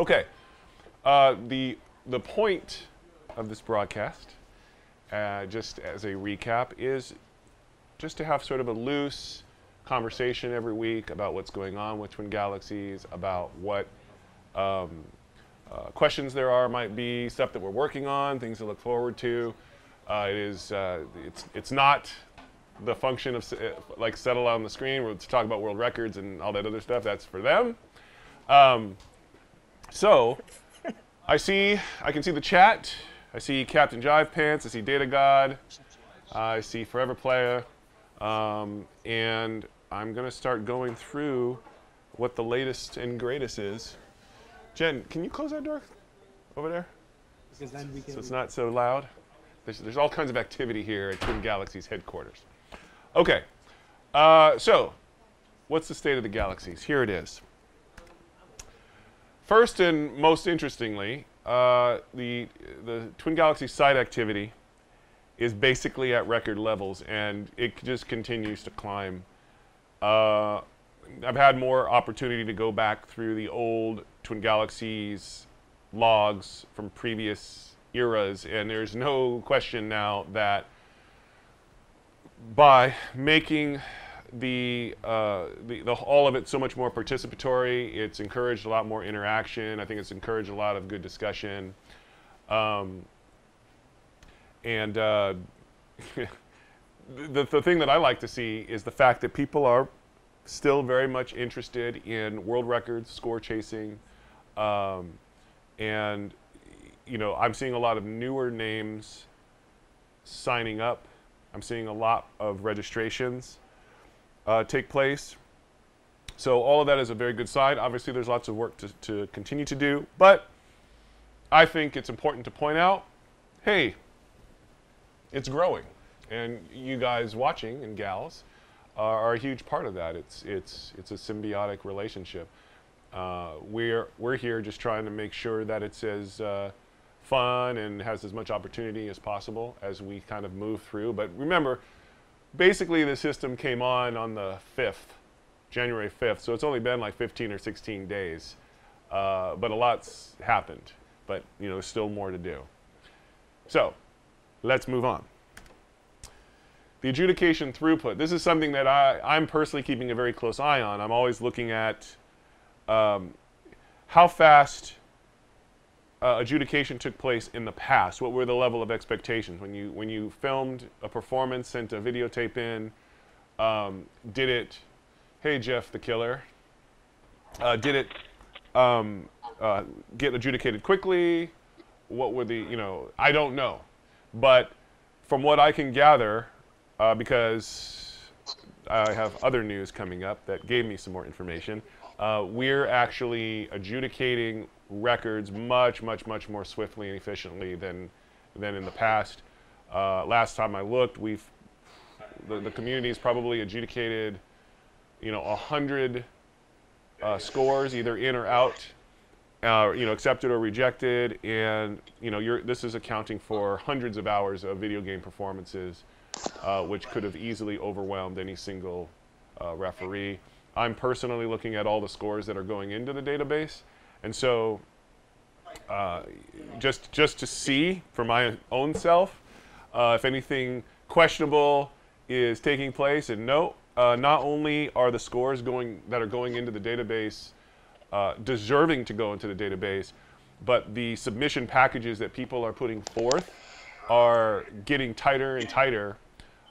Okay. The point of this broadcast, just as a recap, is just to have sort of a loose conversation every week about what's going on with Twin Galaxies, about what questions there might be, stuff that we're working on, things to look forward to. It's not the function of like settle on the screen to talk about world records and all that other stuff. That's for them. So I can see the chat. I see Captain Jive Pants. I see Data God. I see Forever Player. And I'm going to start going through what the latest and greatest is. Jen, can you close that door over there? Because then we can. So it's not so loud. There's all kinds of activity here at Twin Galaxies headquarters. Okay. So what's the state of the galaxies? Here it is. First and most interestingly, the Twin Galaxies site activity is basically at record levels, and it just continues to climb. I've had more opportunity to go back through the old Twin Galaxies logs from previous eras, and there's no question now that by making all of it so much more participatory, it's encouraged a lot more interaction. I think it's encouraged a lot of good discussion. The thing that I like to see is the fact that people are still very much interested in world records, score chasing, and you know, I'm seeing a lot of newer names signing up. I'm seeing a lot of registrations take place. So all of that is a very good sign. Obviously, there's lots of work to continue to do, but I think it's important to point out, hey, it's growing, and you guys watching and gals are a huge part of that. It's a symbiotic relationship. We're here just trying to make sure that it's as fun and has as much opportunity as possible as we kind of move through. But remember, basically the system came on the 5th, January 5th, so it's only been like 15 or 16 days. But a lot's happened, but you know, there's still more to do. So let's move on. The adjudication throughput. This is something that I'm personally keeping a very close eye on. I'm always looking at how fast adjudication took place in the past. What were the level of expectations when you filmed a performance, sent a videotape in? Did it? Hey, Jeff the Killer. Did it get adjudicated quickly? What were the, you know? I don't know, but from what I can gather, because I have other news coming up that gave me some more information, we're actually adjudicating records much more swiftly and efficiently than in the past. Last time I looked, the community's probably adjudicated, you know, 100 scores, either in or out, you know, accepted or rejected, and you know, this is accounting for hundreds of hours of video game performances, which could have easily overwhelmed any single referee. I'm personally looking at all the scores that are going into the database, and so just to see for my own self if anything questionable is taking place. And no, not only are the scores that are going into the database deserving to go into the database, but the submission packages that people are putting forth are getting tighter and tighter,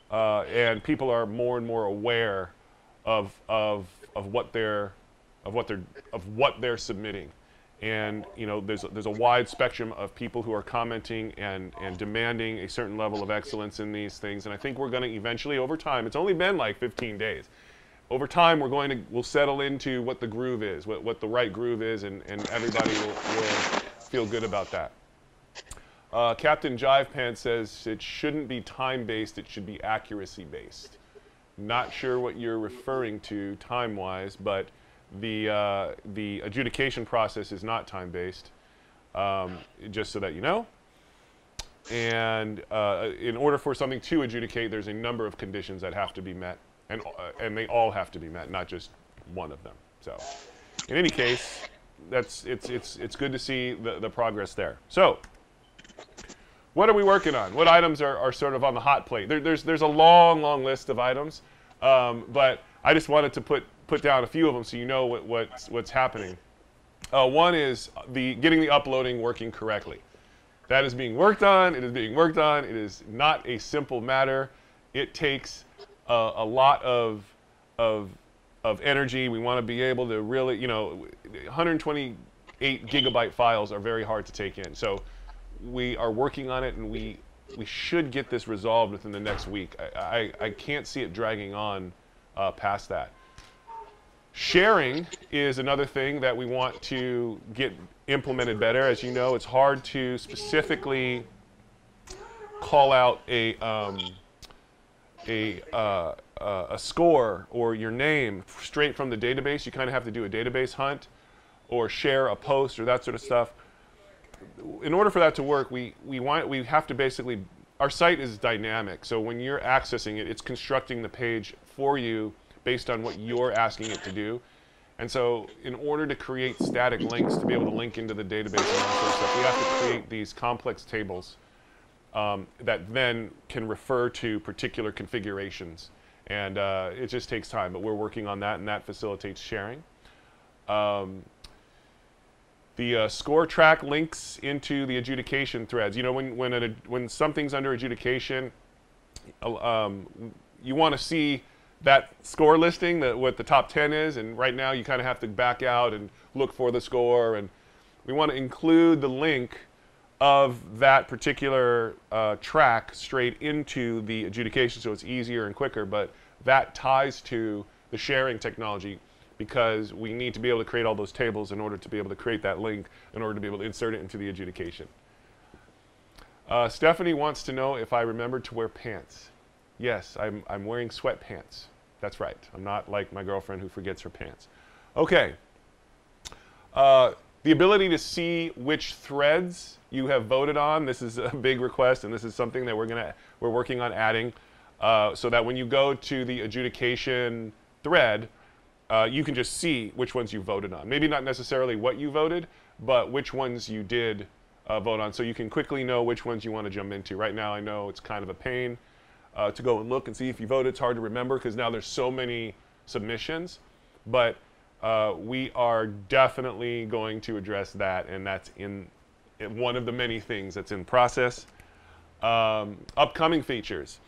and people are more and more aware of what they're submitting. And you know, there's a wide spectrum of people who are commenting and demanding a certain level of excellence in these things. And I think we're going to eventually, over time, it's only been like 15 days. Over time, we'll settle into what the groove is, what the right groove is, and everybody will feel good about that. Captain Jive Pants says it shouldn't be time-based, it should be accuracy-based. Not sure what you're referring to time-wise, but the adjudication process is not time-based, just so that you know. And in order for something to adjudicate, there's a number of conditions that have to be met, and they all have to be met, not just one of them. So in any case, it's good to see the progress there. So, what are we working on? What items are sort of on the hot plate? There's a long list of items, but I just wanted to put down a few of them so you know what's happening. One is getting the uploading working correctly. That is being worked on. It is being worked on. It is not a simple matter. It takes a lot of energy. We want to be able to really, 128 gigabyte files are very hard to take in. So we are working on it, and we should get this resolved within the next week. I can't see it dragging on past that. Sharing is another thing that we want to get implemented better. As you know, it's hard to specifically call out a score or your name straight from the database. You kind of have to do a database hunt or share a post or that sort of stuff. In order for that to work, we have to basically, our site is dynamic. So when you're accessing it, it's constructing the page for you based on what you're asking it to do. And so in order to create static links to be able to link into the database and all that sort of stuff, we have to create these complex tables that then can refer to particular configurations. And it just takes time, but we're working on that, and that facilitates sharing. The score track links into the adjudication threads. You know, when something's under adjudication, you want to see that score listing, what the top 10 is, and right now you kind of have to back out and look for the score, and we want to include the link of that particular track straight into the adjudication so it's easier and quicker, but that ties to the sharing technology because we need to be able to create all those tables in order to be able to create that link in order to be able to insert it into the adjudication. Stephanie wants to know if I remembered to wear pants. Yes, I'm wearing sweatpants. That's right. I'm not like my girlfriend who forgets her pants. Okay. The ability to see which threads you have voted on. This is a big request, and this is something that we're working on adding, so that when you go to the adjudication thread, you can just see which ones you voted on. Maybe not necessarily what you voted, but which ones you did vote on, so you can quickly know which ones you want to jump into. Right now, I know it's kind of a pain to go and look and see if you voted. It's hard to remember because now there's so many submissions, but we are definitely going to address that, and that's in one of the many things that's in process. Upcoming features.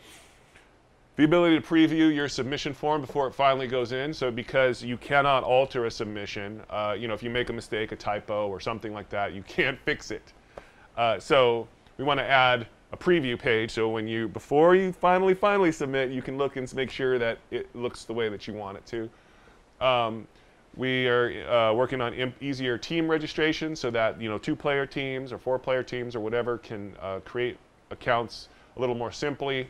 The ability to preview your submission form before it finally goes in. So because you cannot alter a submission, if you make a mistake, a typo, or something like that, you can't fix it. So we want to add a preview page, so before you finally submit, you can look and make sure that it looks the way that you want it to. We are working on easier team registration so that 2-player teams or 4-player teams or whatever can create accounts a little more simply.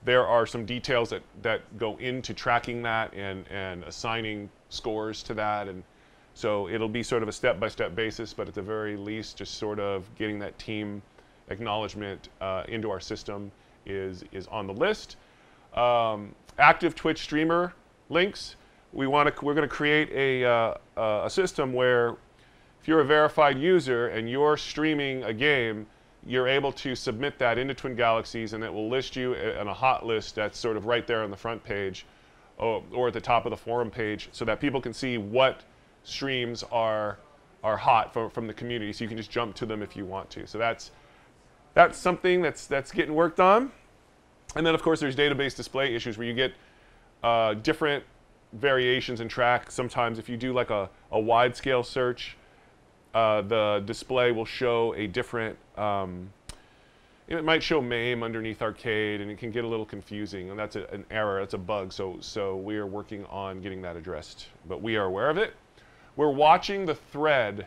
There are some details that go into tracking that and assigning scores to that, and so it'll be sort of a step-by-step basis, but at the very least, just sort of getting that team acknowledgement into our system is on the list. Active Twitch streamer links. We're going to create a system where if you're a verified user and you're streaming a game, you're able to submit that into Twin Galaxies, and it will list you on a hot list that's sort of right there on the front page or at the top of the forum page, so that people can see what streams are hot from the community, so you can just jump to them if you want to. So that's something that's getting worked on. And then, of course, there's database display issues where you get different variations in track. Sometimes if you do like a wide scale search, the display will show a different, it might show MAME underneath Arcade, and it can get a little confusing, and that's an error, that's a bug, so we are working on getting that addressed, but we are aware of it. We're watching the thread.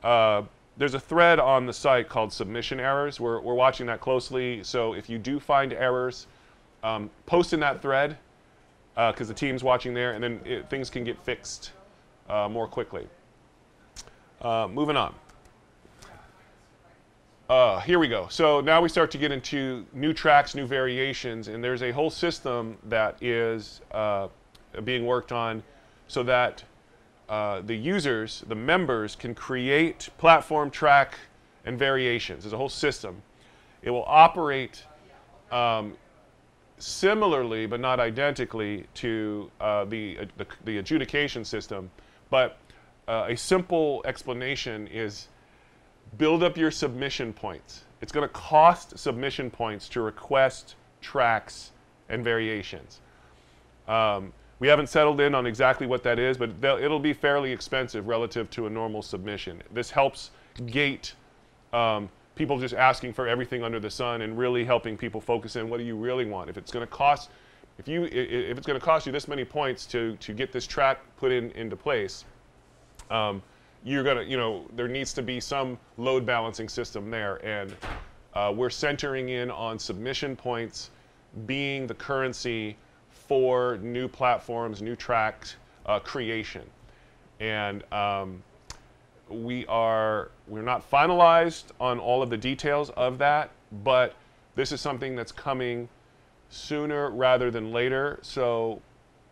There's a thread on the site called submission errors. We're watching that closely, so if you do find errors, post in that thread, because the team's watching there, and then things can get fixed more quickly. Moving on. Here we go. So now we start to get into new tracks, new variations, and there's a whole system that is being worked on so that the users, the members, can create platform, track, and variations. There's a whole system. It will operate similarly, but not identically, to the adjudication system. But a simple explanation is build up your submission points. It's going to cost submission points to request tracks and variations. We haven't settled in on exactly what that is, but it'll be fairly expensive relative to a normal submission. This helps gate people just asking for everything under the sun and really helping people focus in what do you really want. If it's going to cost, if it's going to cost you this many points to get this track put into place, you're gonna, there needs to be some load balancing system there, and we're centering in on submission points being the currency for new platforms, new tracks creation. And we're not finalized on all of the details of that, but this is something that's coming sooner rather than later. So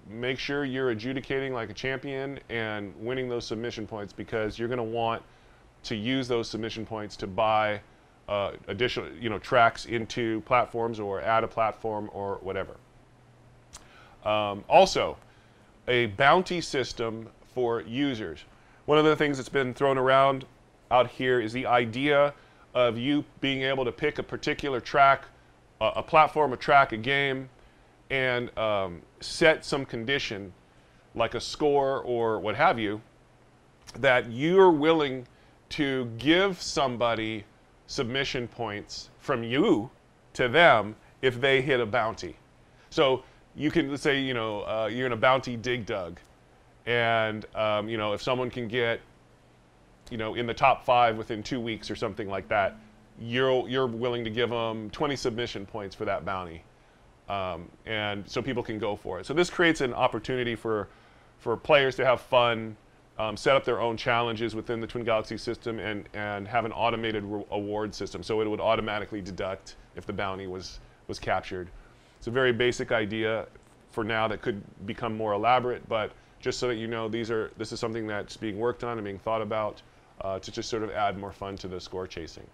make sure you're adjudicating like a champion and winning those submission points, because you're going to want to use those submission points to buy additional, tracks into platforms or add a platform or whatever. Also, a bounty system for users. One of the things that's been thrown around out here is the idea of you being able to pick a particular track, a platform, a track, a game, and set some condition, like a score or what have you, that you're willing to give somebody submission points from you to them if they hit a bounty. So you can, let's say, you're in a bounty dig dug, and if someone can get, in the top 5 within 2 weeks or something like that, you're willing to give them 20 submission points for that bounty, and so people can go for it. So this creates an opportunity for players to have fun, set up their own challenges within the Twin Galaxies system, and have an automated award system. So it would automatically deduct if the bounty was captured. It's a very basic idea for now that could become more elaborate, but just so that you know, this is something that's being worked on and being thought about to just sort of add more fun to the score chasing.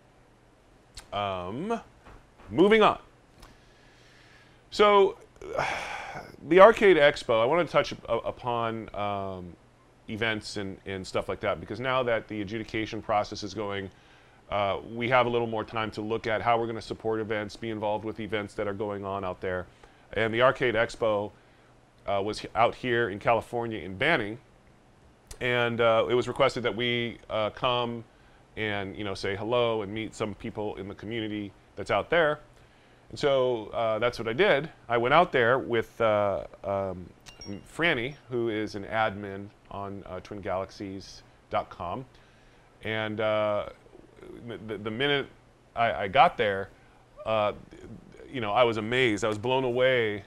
Moving on. So the Arcade Expo, I want to touch upon events and stuff like that, because now that the adjudication process is going, we have a little more time to look at how we're going to support events, be involved with events that are going on out there. And the Arcade Expo was out here in California in Banning, and it was requested that we come and say hello and meet some people in the community that's out there. And so that's what I did. I went out there with Franny, who is an admin on twingalaxies.com, and the minute I got there, I was amazed. I was blown away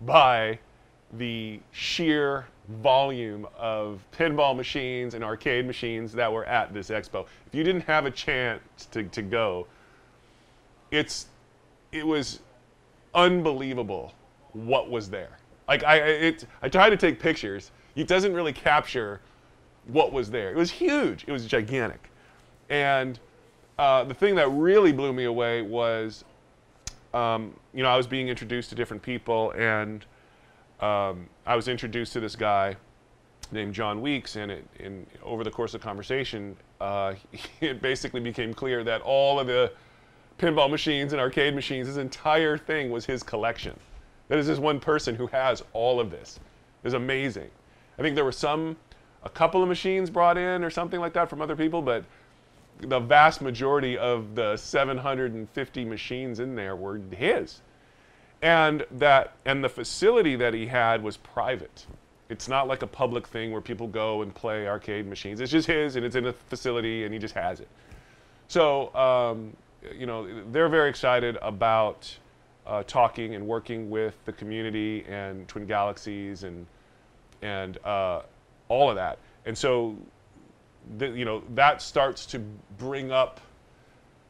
by the sheer volume of pinball machines and arcade machines that were at this expo. If you didn't have a chance to go, it was unbelievable what was there. Like I tried to take pictures. It doesn't really capture what was there. It was huge. It was gigantic. And the thing that really blew me away was, I was being introduced to different people, and I was introduced to this guy named John Weeks, and over the course of the conversation, it basically became clear that all of the pinball machines and arcade machines, his entire thing was his collection. That is just one person who has all of this. It was amazing. I think there were a couple of machines brought in or something like that from other people, but the vast majority of the 750 machines in there were his. And the facility that he had was private. It's not like a public thing where people go and play arcade machines. It's just his, and it's in a facility, and he just has it. So, they're very excited about talking and working with the community and Twin Galaxies and all of that. And so, that starts to bring up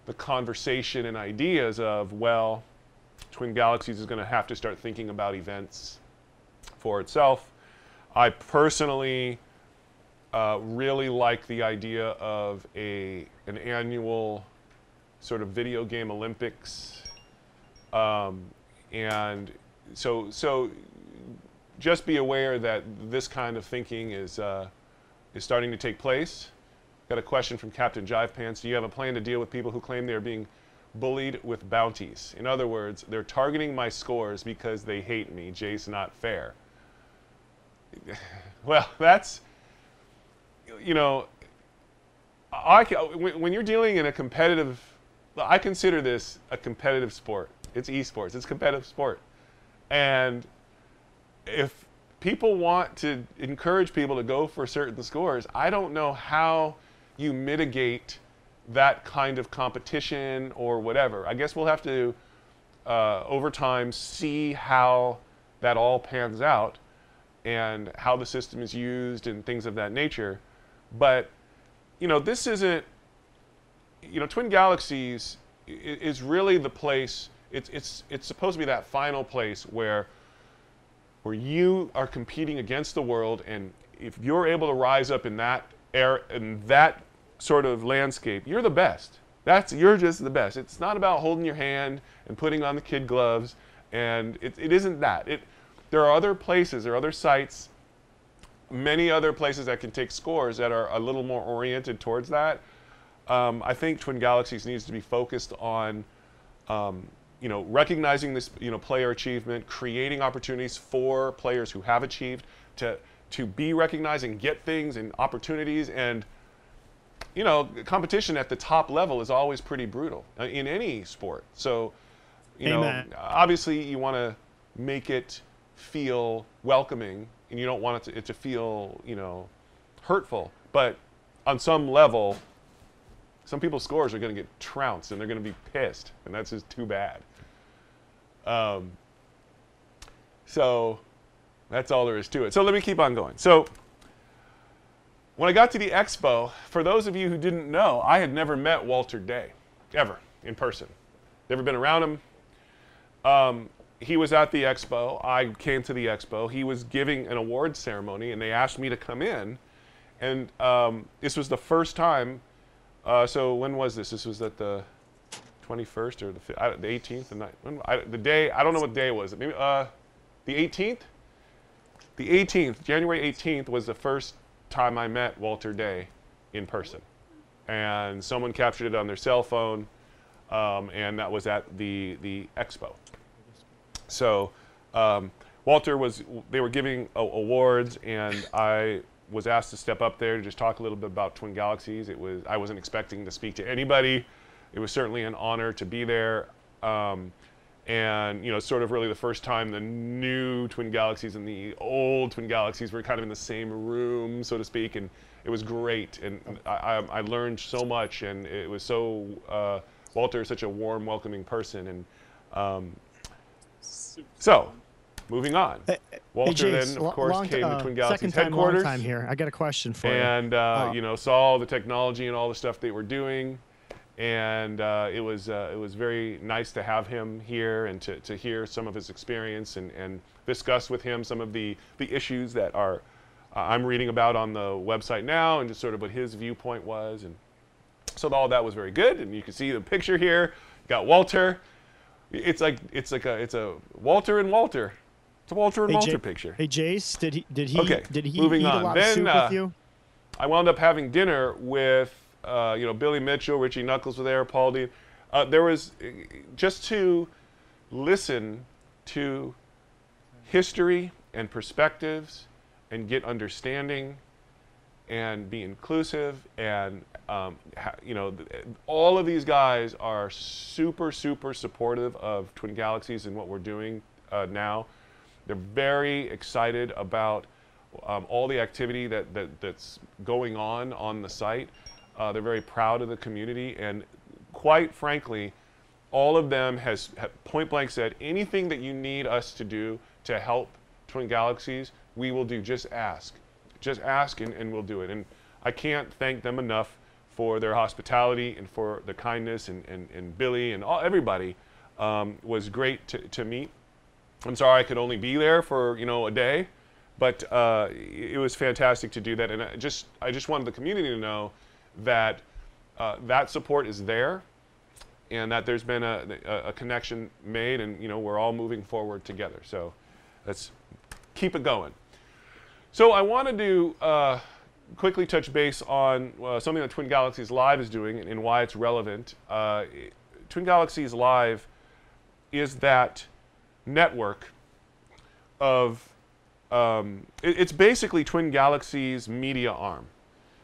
the conversation and ideas of, well, Twin Galaxies is going to have to start thinking about events for itself. I personally really like the idea of an annual sort of video game Olympics, and so just be aware that this kind of thinking is starting to take place. Got a question from Captain Jive Pants. Do you have a plan to deal with people who claim they are being bullied with bounties? In other words, they're targeting my scores because they hate me. Jace, not fair. Well, that's, you know, when you're dealing in a competitive, I consider this a competitive sport. It's esports. It's a competitive sport. And if people want to encourage people to go for certain scores, I don't know how you mitigate that kind of competition or whatever. I guess we'll have to, over time, see how that all pans out and how the system is used and things of that nature. But, you know, this isn't, you know, Twin Galaxies is really the place, it's supposed to be that final place where you are competing against the world, and if you're able to rise up in that in that sort of landscape, you're the best. You're just the best. It's not about holding your hand and putting on the kid gloves, and it isn't that. There are other places, there are other sites, many other places that can take scores that are a little more oriented towards that. I think Twin Galaxies needs to be focused on, you know, recognizing this, you know, player achievement, creating opportunities for players who have achieved to be recognized and get things and opportunities. And, you know, competition at the top level is always pretty brutal in any sport. So, you know, obviously you want to make it feel welcoming, and you don't want it to feel, you know, hurtful. But on some level, some people's scores are going to get trounced, and they're going to be pissed, and that's just too bad. So that's all there is to it. So let me keep on going. So when I got to the expo, for those of you who didn't know, I had never met Walter Day, ever, in person. Never been around him. He was at the expo. I came to the expo. He was giving an awards ceremony, and they asked me to come in. And this was the first time. So when was this? This was at the 21st or the 18th? The day, I don't know what day it was. Maybe the 18th? The 18th, January 18th was the first time I met Walter Day in person. And someone captured it on their cell phone, and that was at the expo. So Walter they were giving awards, and I was asked to step up there to just talk a little bit about Twin Galaxies. I wasn't expecting to speak to anybody. It was certainly an honor to be there. And, you know, sort of really the first time the new Twin Galaxies and the old Twin Galaxies were kind of in the same room, so to speak, and it was great. And I learned so much, and it was so, Walter is such a warm, welcoming person. And so, moving on. Walter Jace, then, of course, came to Twin Galaxies second headquarters. Long time here. I got a question for you. And, you know, saw all the technology and all the stuff they were doing. And it was very nice to have him here and to hear some of his experience and discuss with him some of the issues that are I'm reading about on the website now, and just sort of what his viewpoint was. And so all that was very good. And you can see the picture here. You got Walter. It's a Walter and Walter. It's a Walter and Walter picture. Hey Jace, did he moving eat on. a lot of soup with you? I wound up having dinner with you know, Billy Mitchell, Richie Knuckles were there, Paul Dean. There was just to listen to history and perspectives and get understanding and be inclusive, and you know, all of these guys are super, super supportive of Twin Galaxies and what we're doing now. They're very excited about all the activity that's going on the site. They're very proud of the community, and quite frankly, all of them have point blank said, anything that you need us to do to help Twin Galaxies, we will do. Just ask. Just ask, and we'll do it. And I can't thank them enough for their hospitality and for the kindness, and Billy and everybody was great to meet. I'm sorry I could only be there for, you know, a day, But it was fantastic to do that, and I just wanted the community to know that that support is there, and that there's been a connection made, and we're all moving forward together. So let's keep it going. So I wanted to quickly touch base on something that Twin Galaxies Live is doing and why it's relevant. Twin Galaxies Live is that network of it's basically Twin Galaxies' media arm.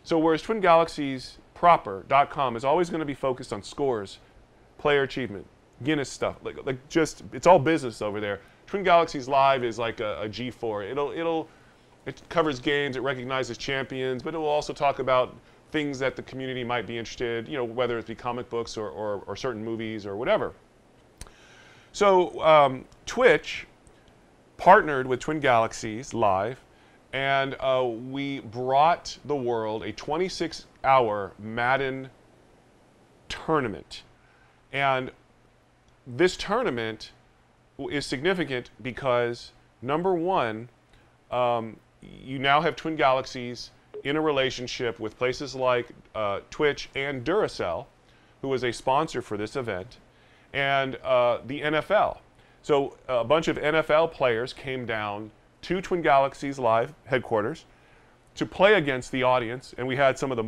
So whereas Twin Galaxies proper.com is always going to be focused on scores, player achievement, Guinness stuff, like just it's all business over there. Twin Galaxies Live is like a G4. It covers games, it recognizes champions, but it will also talk about things that the community might be interested, whether it be comic books or certain movies or whatever. So Twitch partnered with Twin Galaxies Live, and we brought the world a 26-hour Madden tournament. And this tournament is significant because, number one, you now have Twin Galaxies in a relationship with places like Twitch and Duracell, who is a sponsor for this event, and the NFL. So a bunch of NFL players came down to Twin Galaxies Live headquarters to play against the audience, and we had some of the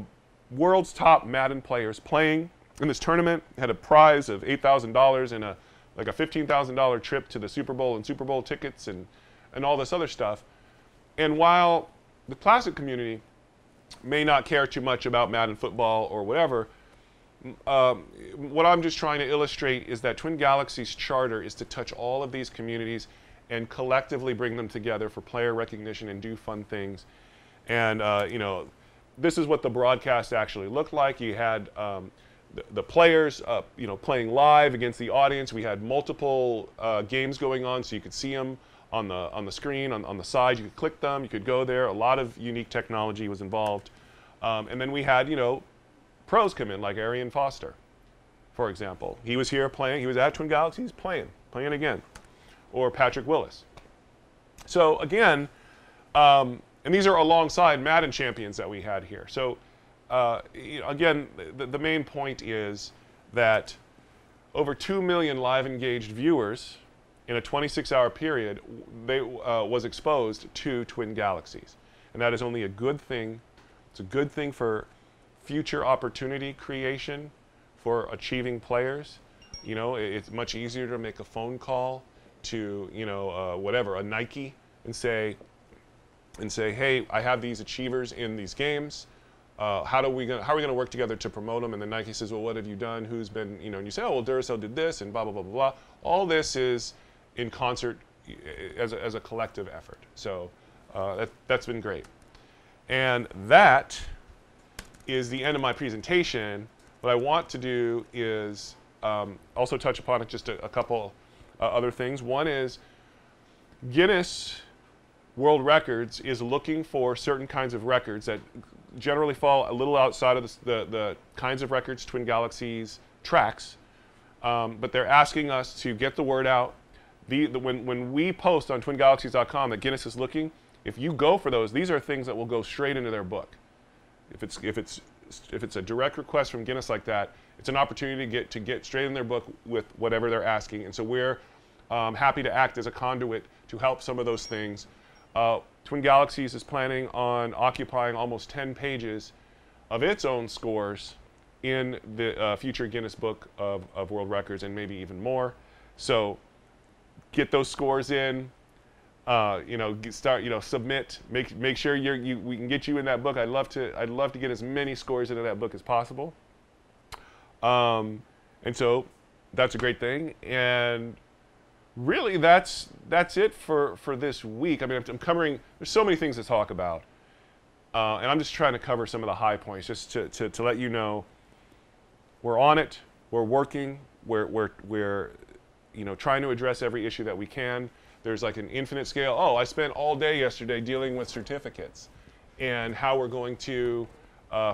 world's top Madden players playing in this tournament. Had a prize of $8,000 and a $15,000 trip to the Super Bowl and Super Bowl tickets and all this other stuff. And while the classic community may not care too much about Madden football or whatever, what I'm just trying to illustrate is that Twin Galaxies' charter is to touch all of these communities and collectively bring them together for player recognition and do fun things. And this is what the broadcast actually looked like. You had the players, playing live against the audience. We had multiple games going on, so you could see them on the screen, on the side. You could click them. You could go there. A lot of unique technology was involved. And then we had, pros come in, like Arian Foster, for example. He was here playing. He was at Twin Galaxies playing again. Or Patrick Willis. So again, and these are alongside Madden champions that we had here. So again, the main point is that over 2 million live engaged viewers in a 26-hour period was exposed to Twin Galaxies. And that is only a good thing. It's a good thing for future opportunity creation for achieving players. It's much easier to make a phone call to whatever, a Nike, and say, hey, I have these achievers in these games. How are we going to work together to promote them? And then Nike says, well, what have you done? Who's been, and you say, oh, well, Duracell did this, and blah, blah, blah, blah, blah. All this is in concert as a collective effort. So that's been great. And that is the end of my presentation. What I want to do is also touch upon just a couple other things. One is Guinness World Records is looking for certain kinds of records that generally fall a little outside of the kinds of records Twin Galaxies tracks, but they're asking us to get the word out. When we post on twingalaxies.com that Guinness is looking, if you go for those, these are things that will go straight into their book. If it's a direct request from Guinness like that, it's an opportunity to get straight in their book with whatever they're asking. And so we're happy to act as a conduit to help some of those things. Twin Galaxies is planning on occupying almost 10 pages of its own scores in the future Guinness Book of World Records, and maybe even more. So get those scores in. Submit. Make sure we can get you in that book. I'd love to get as many scores into that book as possible. And so that's a great thing. And really, that's it for this week. I mean, I'm covering. There's so many things to talk about, and I'm just trying to cover some of the high points, just to let you know we're on it. We're working. We're trying to address every issue that we can. There's like an infinite scale. Oh, I spent all day yesterday dealing with certificates and how we're going to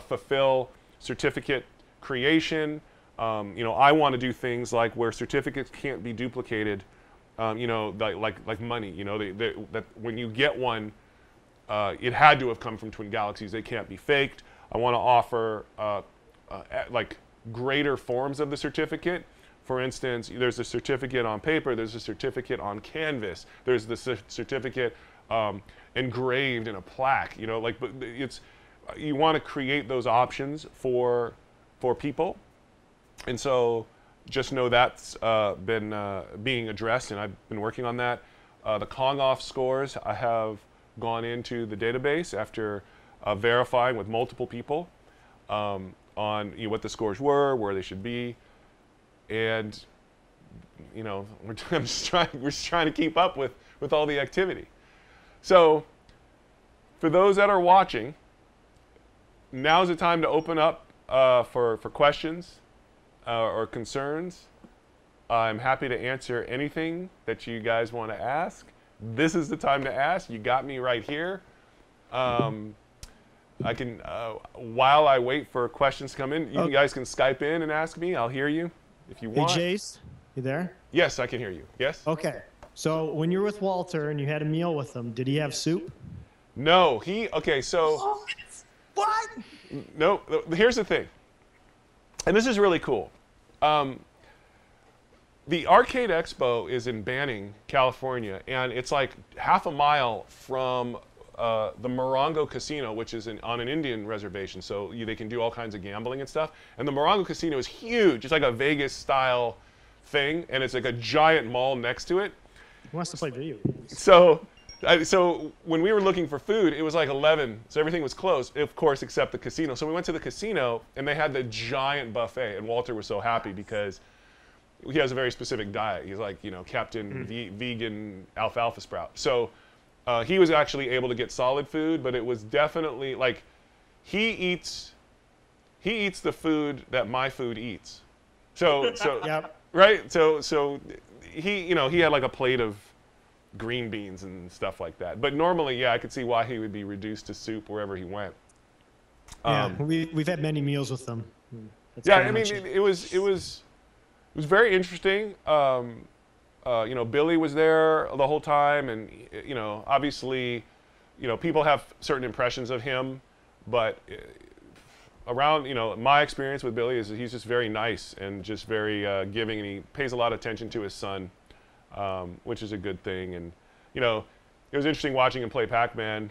fulfill certificate creation. I want to do things like where certificates can't be duplicated, like money. That when you get one, it had to have come from Twin Galaxies. They can't be faked. I want to offer like greater forms of the certificate. For instance, there's a certificate on paper, there's a certificate on canvas, there's the certificate engraved in a plaque. You know, like, but it's, you want to create those options for people, and so just know that's been being addressed, and I've been working on that. The Kong-off scores, I have gone into the database after verifying with multiple people on what the scores were, where they should be, and we're just trying to keep up with all the activity. So for those that are watching, now's the time to open up for questions or concerns. I'm happy to answer anything that you guys want to ask. This is the time to ask. You got me right here. I can, while I wait for questions to come in, you guys can Skype in and ask me. I'll hear you if you want. Hey, Jace, you there? Yes, I can hear you. Yes? Okay. So when you were with Walter and you had a meal with him, did he have soup? No, okay, so. What? No, here's the thing. And this is really cool. The Arcade Expo is in Banning, California, and it's like half a mile from the Morongo Casino, which is on an Indian reservation, so they can do all kinds of gambling and stuff. And the Morongo Casino is huge. It's like a Vegas-style thing, and it's like a giant mall next to it. He wants to play video games. So when we were looking for food, it was like 11, so everything was closed, of course, except the casino. So we went to the casino, and they had the giant buffet, and Walter was so happy because he has a very specific diet. He's like, Captain Vegan Alfalfa Sprout. So he was actually able to get solid food, but it was definitely like he eats the food that my food eats. So Yep. right. So he had like a plate of green beans and stuff like that. But normally, yeah, I could see why he would be reduced to soup wherever he went. Yeah, we've had many meals with them. That's Yeah, pretty I mean, much it was very interesting. Billy was there the whole time, and obviously, people have certain impressions of him, but around, my experience with Billy is that he's just very nice and just very giving, and he pays a lot of attention to his son, which is a good thing. And it was interesting watching him play Pac-Man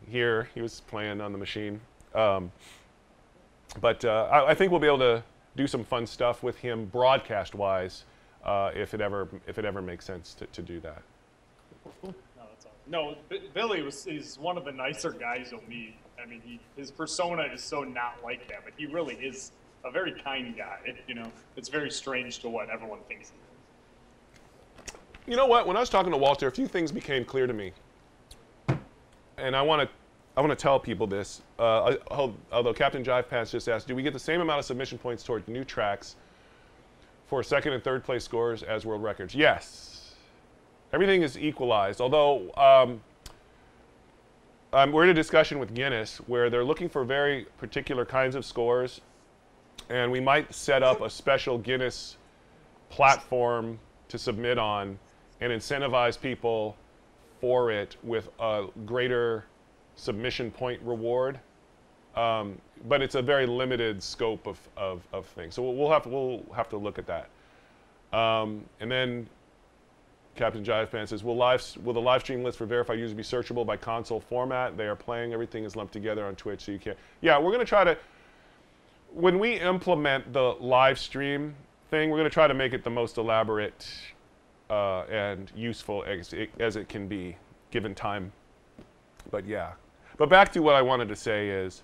here. He was playing on the machine, but I think we'll be able to do some fun stuff with him broadcast-wise, if it ever makes sense to do that. No, that's awesome. No, Billy is one of the nicer guys you'll meet. I mean, his persona is so not like that, but he really is a very kind guy. It's very strange to what everyone thinks he is. You know what? When I was talking to Walter, a few things became clear to me, and I want to tell people this. Although Captain Jive Pants just asked, do we get the same amount of submission points toward new tracks for second and third place scores as world records? Yes. Everything is equalized. Although we're in a discussion with Guinness where they're looking for very particular kinds of scores, and we might set up a special Guinness platform to submit on and incentivize people for it with a greater submission point reward, but it's a very limited scope of things. So we'll have to look at that. And then Captain Jive Pan says, will the live stream list for verified users be searchable by console format? They are playing. Everything is lumped together on Twitch, so you can't. Yeah, we're going to try to. When we implement the live stream thing, we're going to try to make it the most elaborate and useful as it can be, given time. But yeah. But back to what I wanted to say is,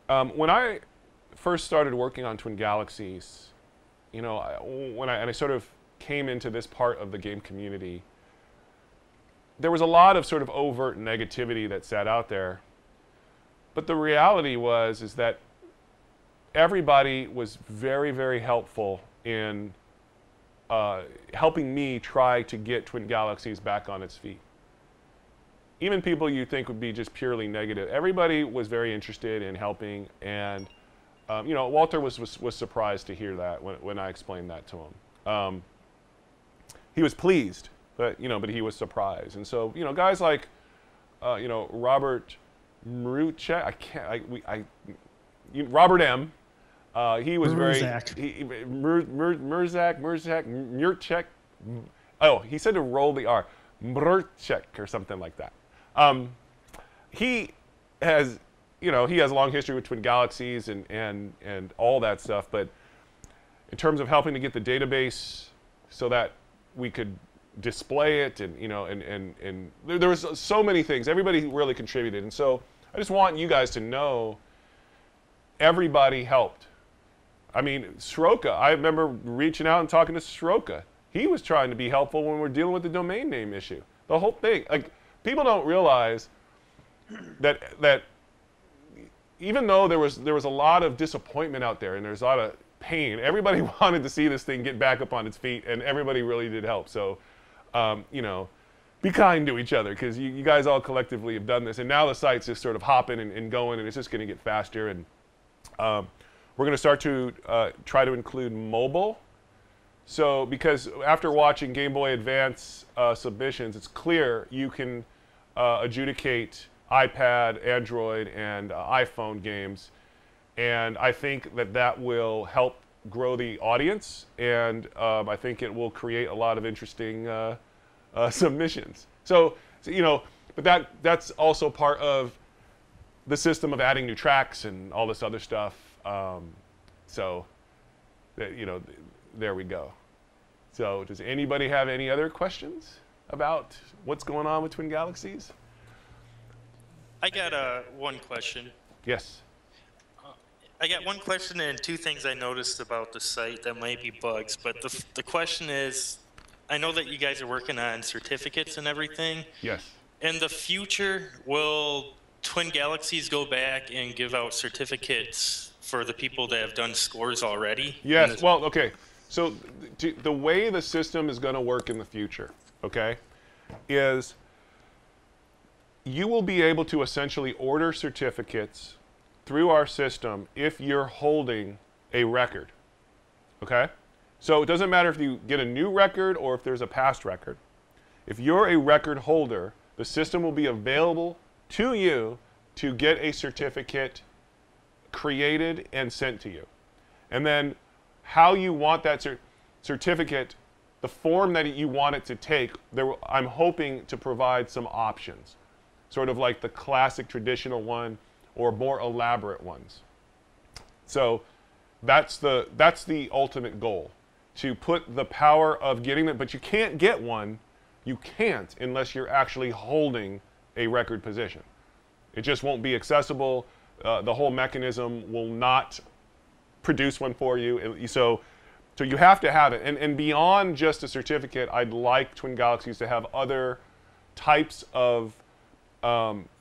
when I first started working on Twin Galaxies, when I sort of came into this part of the game community, there was a lot of sort of overt negativity that sat out there. But the reality is that everybody was very, very helpful in helping me try to get Twin Galaxies back on its feet. Even people you think would be just purely negative, everybody was very interested in helping, and Walter was surprised to hear that when I explained that to him. He was pleased, but he was surprised, and so guys like Robert Mruchek. Robert M. He was Murzak. Oh, he said to roll the R. Mrchek or something like that. He has, he has a long history with Twin Galaxies and all that stuff. But in terms of helping to get the database so that we could display it, and there was so many things. Everybody really contributed, and so I just want you guys to know everybody helped. I mean, Sroka, I remember reaching out and talking to Sroka. He was trying to be helpful when we're dealing with the domain name issue. The whole thing, like, people don't realize that even though there was a lot of disappointment out there and there's a lot of pain, everybody wanted to see this thing get back up on its feet, and everybody really did help. So, be kind to each other, because you guys all collectively have done this, and now the site's just sort of hopping and going, and it's just going to get faster. And we're going to start to try to include mobile. So, because after watching Game Boy Advance submissions, it's clear you can adjudicate iPad, Android, and iPhone games. And I think that will help grow the audience, and I think it will create a lot of interesting submissions. So, but that's also part of the system of adding new tracks and all this other stuff. There we go. So, does anybody have any other questions about what's going on with Twin Galaxies? I got one question. Yes. I got one question and two things I noticed about the site that might be bugs. But the question is, I know that you guys are working on certificates and everything. Yes. In the future, will Twin Galaxies go back and give out certificates for the people that have done scores already? Yes. Well, okay. So the way the system is going to work in the future, okay, is you will be able to essentially order certificates through our system if you're holding a record, okay? So it doesn't matter if you get a new record or if there's a past record. If you're a record holder, the system will be available to you to get a certificate created and sent to you. And then how you want that certificate, the form that you want it to take, I'm hoping to provide some options, sort of like the classic traditional one or more elaborate ones. So that's the ultimate goal, to put the power of getting it, but you can't get one, you can't unless you're actually holding a record position. It just won't be accessible. The whole mechanism will not produce one for you. So you have to have it. And beyond just a certificate, I'd like Twin Galaxies to have other types of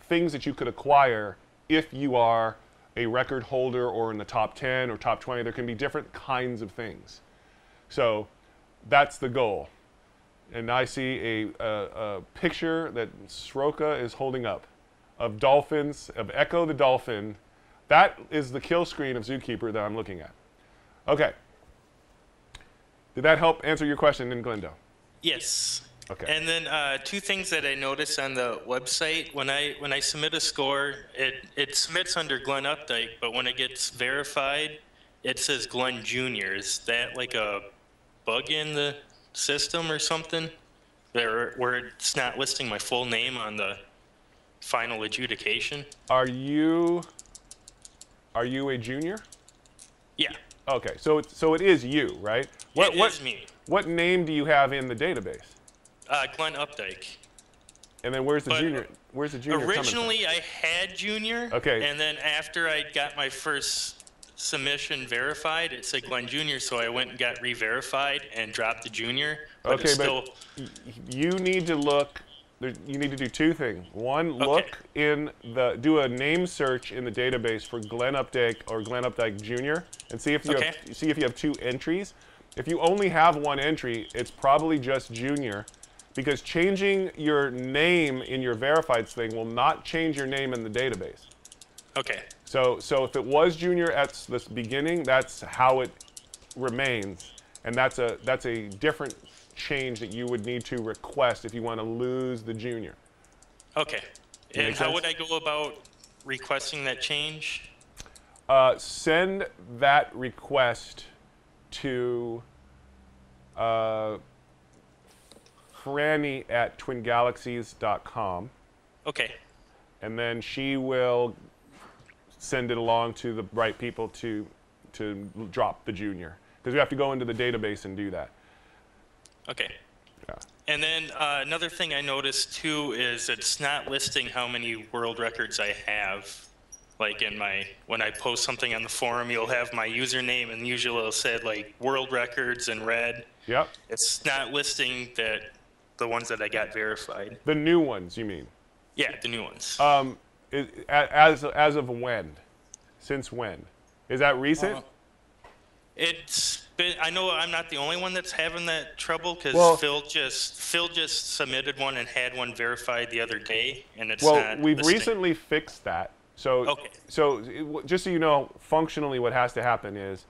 things that you could acquire if you are a record holder or in the top 10 or top 20. There can be different kinds of things. So that's the goal. And I see a picture that Sroka is holding up of dolphins, of Echo the Dolphin. That is the kill screen of Zookeeper that I'm looking at. Okay. Did that help answer your question in Glendo? Yes. Okay. And then two things that I noticed on the website, when I submit a score, it submits under Glenn Updike, but when it gets verified, it says Glenn Jr. Is that like a bug in the system or something? Where it's not listing my full name on the final adjudication? Are you a junior? Yeah. Okay, so it is you, right? It is me. What name do you have in the database? Glenn Updike. And then where's the junior? Where's the junior Originally, coming I had junior. Okay. And then after I got my first submission verified, it said Glenn Jr., so I went and got re-verified and dropped the junior. But okay, but you need to look. You need to do two things. One, look do a name search in the database for Glenn Updike or Glenn Updike Jr. and see if you have two entries. If you only have one entry, it's probably just junior, because changing your name in your verified thing will not change your name in the database. Okay. So if it was junior at the beginning, that's how it remains, and that's a different change that you would need to request if you want to lose the junior. Okay. And Make how sense? would I go about requesting that change? Send that request to Franny at twingalaxies.com, Okay. and then she will send it along to the right people to drop the junior, because we have to go into the database and do that. Okay. Yeah. And then another thing I noticed too is it's not listing how many world records I have. Like when I post something on the forum, you'll have my username, and usually it'll say like world records in red. Yep. It's not listing the ones that I got verified. The new ones, you mean? Yeah, the new ones. As of when? Since when? Is that recent? It's been. I know I'm not the only one that's having that trouble, because Well- Phil just submitted one and had one verified the other day, and it's Well, not we've listing. recently fixed that. So, Okay. just so you know, functionally what has to happen is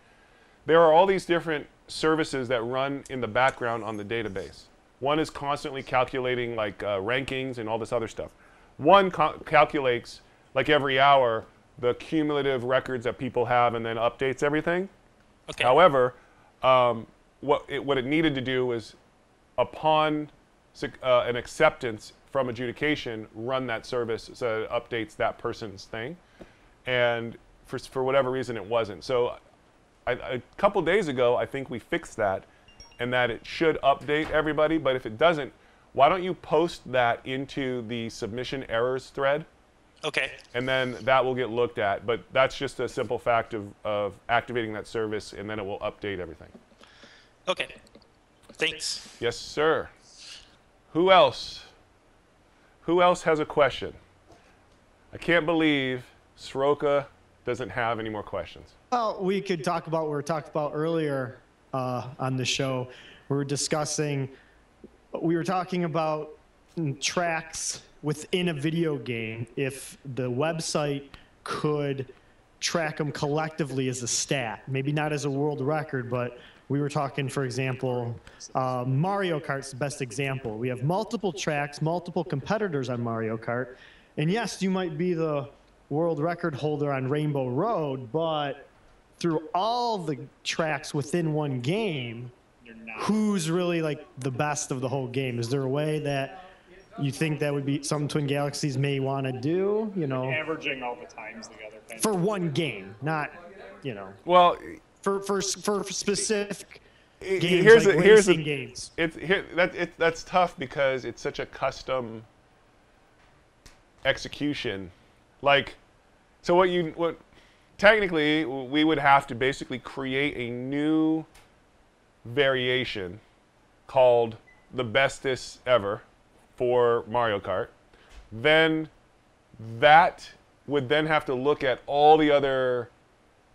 there are all these different services that run in the background on the database. One is constantly calculating like rankings and all this other stuff. One calculates like every hour the cumulative records that people have and then updates everything. Okay. However, what it needed to do was, upon an acceptance from adjudication, run that service so it updates that person's thing. And for whatever reason, it wasn't. So a couple days ago, I think we fixed that, and that it should update everybody. But if it doesn't, why don't you post that into the submission errors thread? Okay. And then that will get looked at. But that's just a simple fact of activating that service, and then it will update everything. Okay. Thanks. Yes, sir. Who else? Who else has a question? I can't believe Soroka doesn't have any more questions. Well, we could talk about what we were talking about earlier on the show. We were talking about tracks within a video game. If the website could track them collectively as a stat, maybe not as a world record, but we were talking, for example, Mario Kart's the best example. We have multiple tracks, multiple competitors on Mario Kart. And yes, you might be the world record holder on Rainbow Road, but through all the tracks within one game, who's really like the best of the whole game? Is there a way that you think that would be something Twin Galaxies may want to do, you know? Averaging all the times together. For one game, not, you know. Well, For specific games, here's like racing games. That's tough because it's such a custom execution. Like, so what technically we would have to basically create a new variation called the bestest ever for Mario Kart. Then that would then have to look at all the other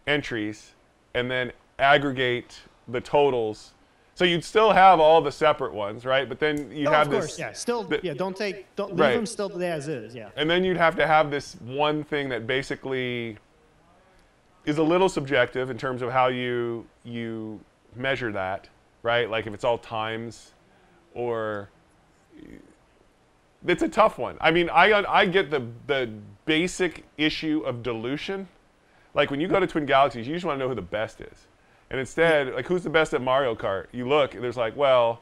entries and then aggregate the totals. So you'd still have all the separate ones, right? But then you have of course, this. yeah. Still, don't leave Right. them still as is, yeah. And then you'd have to have this one thing that basically is a little subjective in terms of how you measure that, right? Like if it's all times, or it's a tough one. I mean, I get the basic issue of dilution. Like when you go to Twin Galaxies, you just want to know who the best is. And instead, like who's the best at Mario Kart? You look, and there's like, well,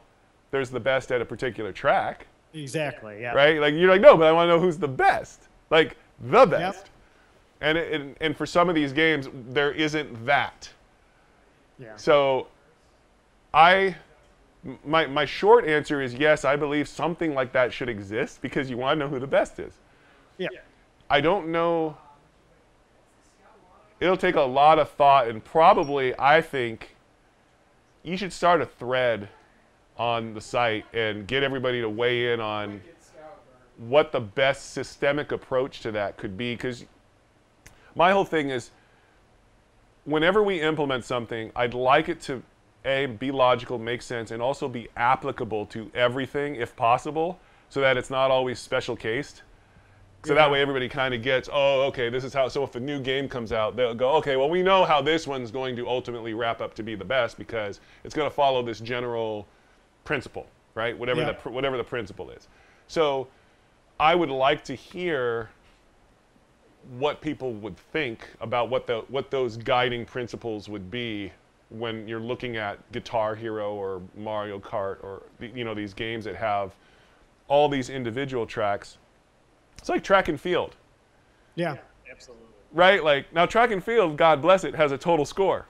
there's the best at a particular track. Exactly, yeah. Right? Like you're like, no, but I want to know who's the best. Like the best. Yep. And for some of these games, there isn't that. Yeah. So my short answer is yes, I believe something like that should exist because you want to know who the best is. Yeah. I don't know. It'll take a lot of thought, and probably I think you should start a thread on the site and get everybody to weigh in on what the best systemic approach to that could be. Because my whole thing is, whenever we implement something, I'd like it to be logical, make sense, and also be applicable to everything if possible, so that it's not always special cased. So that way everybody kind of gets, oh, okay, this is how, so if a new game comes out, they'll go, okay, well, we know how this one's going to ultimately wrap up to be the best because it's going to follow this general principle, right? Whatever the principle is. So I would like to hear what people would think about what those guiding principles would be when you're looking at Guitar Hero or Mario Kart or these games that have all these individual tracks. It's like track and field. Yeah. Absolutely. Right? Like now track and field, God bless it, has a total score.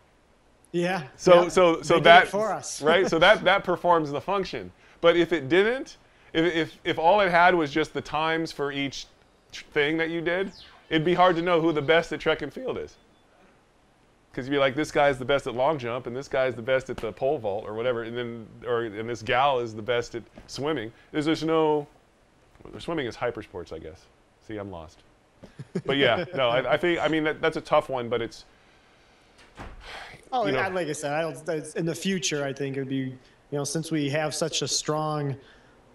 Yeah. So yeah. so They did that it for us. right? So that performs the function. But if it didn't, if all it had was just the times for each thing that you did, it'd be hard to know who the best at track and field is. Because you'd be like, this guy's the best at long jump, and this guy's the best at the pole vault, or whatever, and this gal is the best at swimming. There's no, swimming is hyper sports, I guess. See, I'm lost. But yeah, no, I think, that's a tough one, but it's. Oh, like I said, in the future, I think it would be, since we have such a strong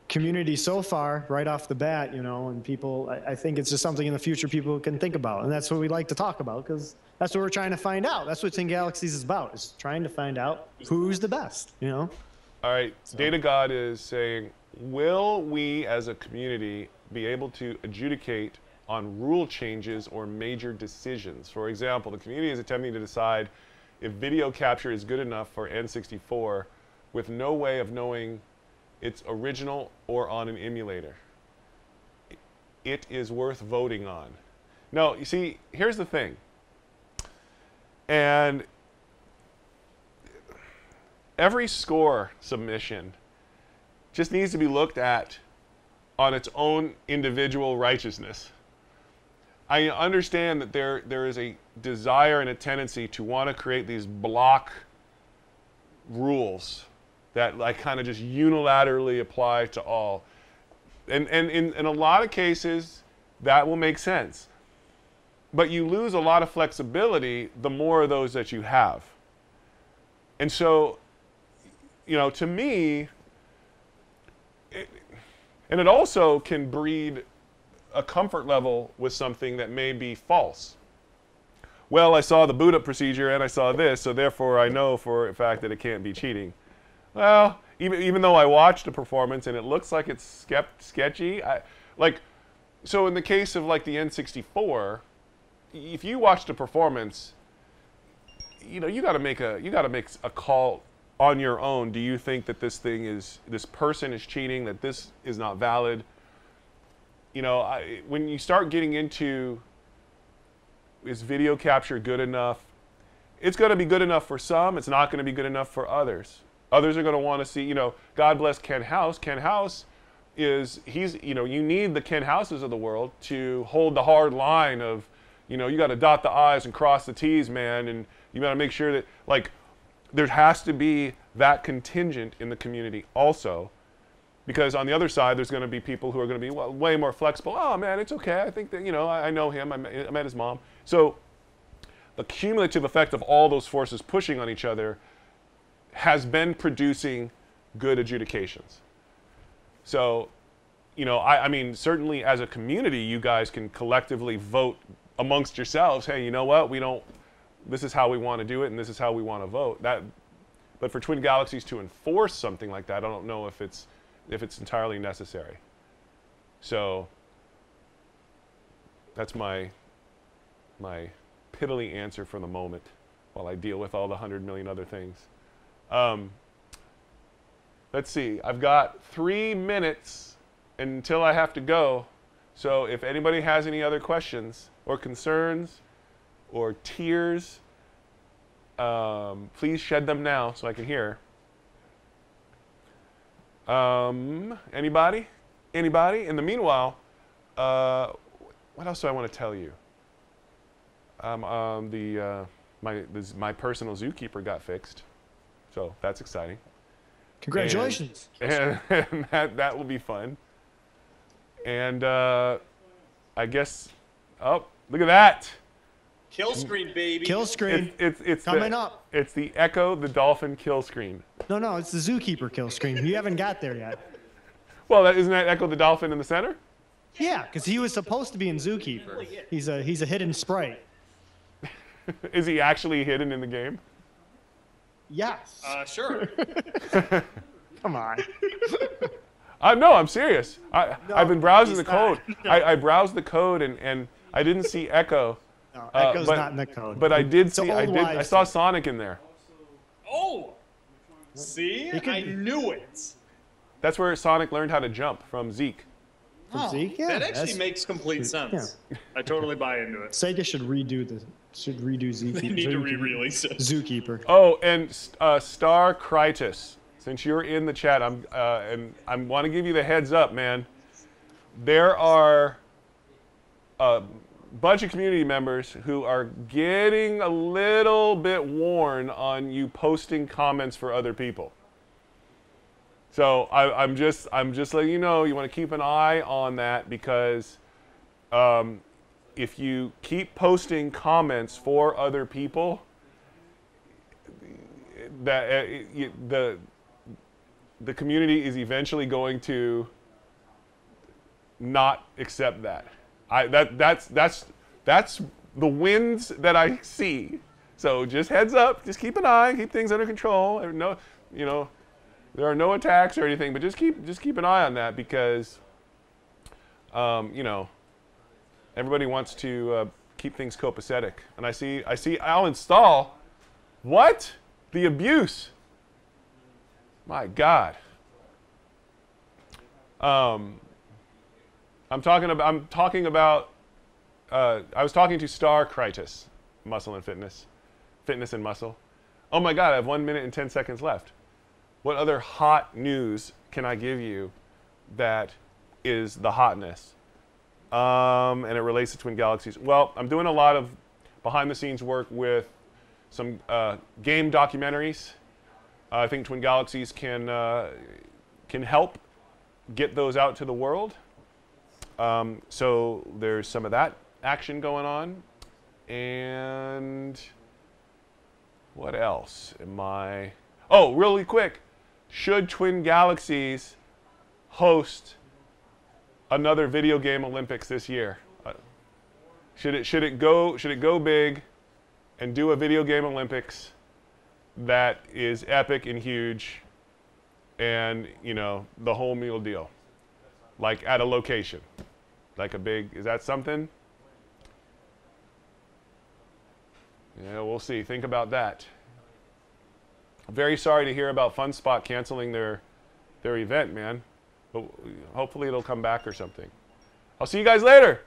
community so far, right off the bat, and people, I think it's just something in the future people can think about, and that's what we like to talk about, because that's what we're trying to find out. That's what Twin Galaxies is about, is trying to find out who's the best, All right, so. Data God is saying, will we as a community be able to adjudicate on rule changes or major decisions? For example, the community is attempting to decide if video capture is good enough for N64 with no way of knowing it's original or on an emulator. It is worth voting on. No, you see, here's the thing. And every score submission just needs to be looked at on its own individual righteousness. I understand that there is a desire and a tendency to want to create these block rules that like kind of just unilaterally apply to all. And in a lot of cases, that will make sense. But you lose a lot of flexibility the more of those that you have. And so, to me, and it also can breed a comfort level with something that may be false. Well, I saw the boot up procedure and I saw this, so therefore I know for a fact that it can't be cheating. Well, even though I watched a performance and it looks like it's sketchy, so in the case of like the N64, if you watched a performance, you got to make a call on your own. Do you think that this person is cheating, that this is not valid? When you start getting into, is video capture good enough? It's going to be good enough for some. It's not going to be good enough for others. Others are going to want to see, God bless Ken House. Ken House you need the Ken Houses of the world to hold the hard line of, you got to dot the I's and cross the T's, man. And you got to make sure that, there has to be that contingent in the community also. Because on the other side, there's going to be people who are going to be way more flexible. Oh, man, it's okay. I think that, I know him. I met his mom. So the cumulative effect of all those forces pushing on each other has been producing good adjudications. So, certainly as a community, you guys can collectively vote amongst yourselves. Hey, you know what? This is how we want to do it, and this is how we want to vote. But for Twin Galaxies to enforce something like that, I don't know if it's entirely necessary. So that's my piddly answer for the moment while I deal with all the 100 million other things. Let's see. I've got 3 minutes until I have to go. So if anybody has any other questions or concerns or tears, please shed them now so I can hear. Anybody? Anybody? In the meanwhile, what else do I want to tell you? My personal zookeeper got fixed, so that's exciting. Congratulations! And that will be fun. And I guess, oh, look at that! Kill screen, baby. Kill screen. It's coming up. It's the Echo the Dolphin kill screen. No, it's the zookeeper kill screen. You haven't got there yet. Well, isn't that Echo the Dolphin in the center? Yeah, because he was supposed to be in Zookeeper. He's a hidden sprite. Is he actually hidden in the game? Yes. Sure. Come on. No, I'm serious. I've been browsing the he's not. code. I browsed the code and I didn't see Echo. No, Echo's but, not in the code. But I did It's an see. old I wives' saw tale. Sonic in there. Oh! See? I knew it. That's where Sonic learned how to jump from Zeke. From Zeke? Yeah, that actually that's- makes complete sense. I totally buy into it. Sega should redo Zookeeper. They need to re-release it. Zookeeper. Oh, and Star Critus. Since you're in the chat, and I want to give you the heads up, man. There are a bunch of community members who are getting a little bit worn on you posting comments for other people. So I'm just letting you know, you want to keep an eye on that, because if you keep posting comments for other people, that the community is eventually going to not accept that. That's the wins that I see. So just heads up, just keep an eye, keep things under control. No, there are no attacks or anything, but just keep an eye on that, because everybody wants to keep things copacetic. And I see I'll install. What? The abuse. My God. I'm talking about I was talking to Star Critus, Muscle and Fitness and Muscle. Oh my God, I have 1 minute and 10 seconds left. What other hot news can I give you that is the hotness? And it relates to Twin Galaxies. Well, I'm doing a lot of behind-the-scenes work with some game documentaries. I think Twin Galaxies can help get those out to the world. So there's some of that action going on. And what else am I? Oh, really quick. Should Twin Galaxies host another video game Olympics this year? Should it go big and do a video game Olympics that is epic and huge, and the whole meal deal, like at a location, like a big? Is that something? Yeah, we'll see. Think about that. I'm very sorry to hear about FunSpot canceling their event, man. But hopefully it'll come back or something. I'll see you guys later.